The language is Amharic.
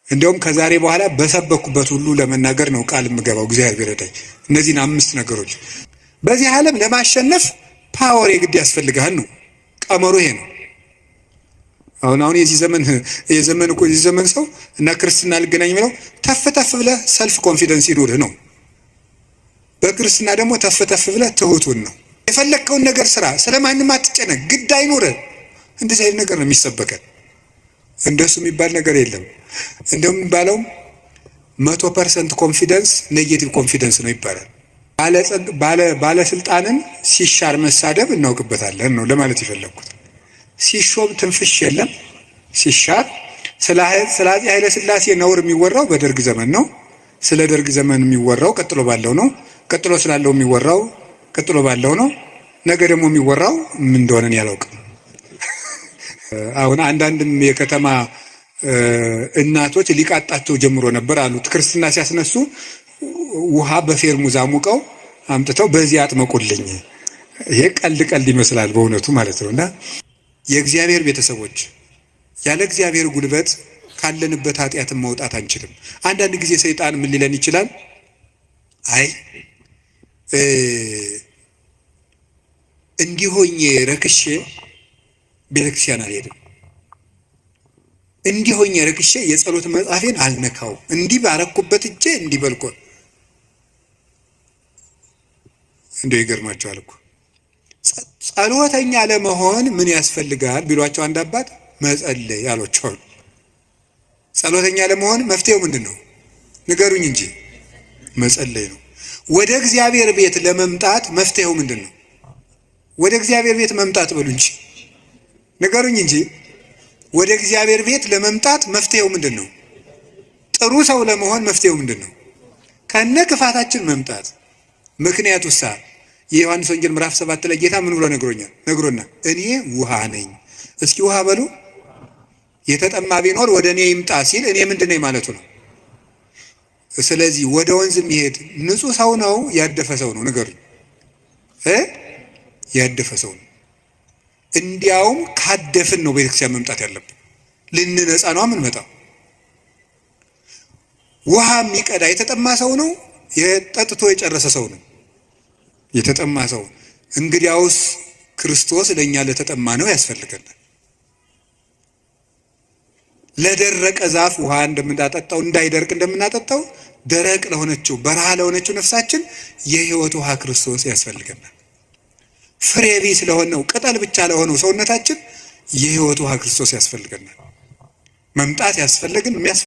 እንደውም ከዛሬ በኋላ በሰበኩበት ሁሉ ለመናገር ነው ቃል የምገባው እግዚአብሔር ቢረዳኝ። እነዚህን 5 ነገሮች በዚህ ዓለም ለማሸነፍ ፓወር የግድ ያስፈልጋል ነው ቀመሩ ይሄ ነው። አሁን የዚህ ዘመን ሰው እና ክርስትና ልገናኝ የሚለው ተፍ ብለህ ሰልፍ ኮንፊደንስ ይኑርህ ነው። በክርስትና ደግሞ ተፍ ብለህ ትሁቱን ነው። የፈለግከውን ነገር ስራ፣ ስለማንም አትጨነቅ፣ ግድ አይኑርህ። እንደዚህ አይነት ነገር ነው የሚሰበከን። እንደሱ የሚባል ነገር የለም። እንደውም የሚባለው 100% ኮንፊደንስ ኔጌቲቭ ኮንፊደንስ ነው ይባላል። ባለስልጣንን ሲሻር መሳደብ እናውቅበታለን ነው ለማለት የፈለግኩት። ሲሾም ትንፍሽ የለም፣ ሲሻር ስለ አፄ ኃይለ ሥላሴ ነውር የሚወራው በደርግ ዘመን ነው። ስለ ደርግ ዘመን የሚወራው ቀጥሎ ባለው ነው። ቀጥሎ ስላለው የሚወራው ቀጥሎ ባለው ነው። ነገ ደግሞ የሚወራው ምን እንደሆነ ያላውቅም። አሁን አንዳንድም የከተማ እናቶች ሊቃጣቸው ጀምሮ ነበር አሉት። ክርስትና ሲያስነሱ ውሃ በፌርሙዝ አሙቀው አምጥተው በዚህ አጥመቁልኝ። ይሄ ቀልድ ይመስላል በእውነቱ ማለት ነውና የእግዚአብሔር ቤተሰቦች ያለ እግዚአብሔር ጉልበት ካለንበት ኃጢአትን መውጣት አንችልም። አንዳንድ ጊዜ ሰይጣን ምን ሊለን ይችላል? አይ እንዲሆኝ ረክሼ ቤተክርስቲያን አልሄድም፣ እንዲሆኝ ረክሼ የጸሎት መጽሐፌን አልነካው፣ እንዲህ ባረኩበት እጄ እንዲህ በልኮ እንደው ይገርማቸዋል እኮ ጸሎተኛ ለመሆን ምን ያስፈልጋል ቢሏቸው አንድ አባት መጸለይ አሏቸው። ጸሎተኛ ለመሆን መፍትሄው ምንድን ነው ንገሩኝ እንጂ መጸለይ ነው። ወደ እግዚአብሔር ቤት ለመምጣት መፍትሄው ምንድን ነው? ወደ እግዚአብሔር ቤት መምጣት በሉ እንጂ ንገሩኝ እንጂ ወደ እግዚአብሔር ቤት ለመምጣት መፍትሄው ምንድን ነው? ጥሩ ሰው ለመሆን መፍትሄው ምንድን ነው? ከነ ክፋታችን መምጣት። ምክንያቱሳ የዮሐንስ ወንጌል ምዕራፍ 7 ላይ ጌታ ምን ብሎ ነግሮና እኔ ውሃ ነኝ። እስኪ ውሃ በሉ። የተጠማ ቢኖር ወደ እኔ ይምጣ ሲል እኔ ምንድን ነኝ ማለቱ ነው። ስለዚህ ወደ ወንዝ የሚሄድ ንጹህ ሰው ነው ያደፈ ሰው ነው? ንገሩኝ። ያደፈ ሰው ነው። እንዲያውም ካደፍን ነው ቤተክርስቲያን መምጣት ያለብን። ልንነጻ ነው የምንመጣው። ውሃ የሚቀዳ የተጠማ ሰው ነው? የጠጥቶ የጨረሰ ሰው ነው? የተጠማ ሰው። እንግዲያውስ ክርስቶስ ለእኛ ለተጠማ ነው ያስፈልገናል። ለደረቀ ዛፍ ውሃ እንደምናጠጣው እንዳይደርቅ እንደምናጠጣው ደረቅ ለሆነችው በረሃ ለሆነችው ነፍሳችን የሕይወት ውሃ ክርስቶስ ያስፈልገናል። ፍሬ ቢስ ለሆነው ቅጠል ብቻ ለሆነው ሰውነታችን የሕይወት ውሃ ክርስቶስ ያስፈልገናል። መምጣት ያስፈልግን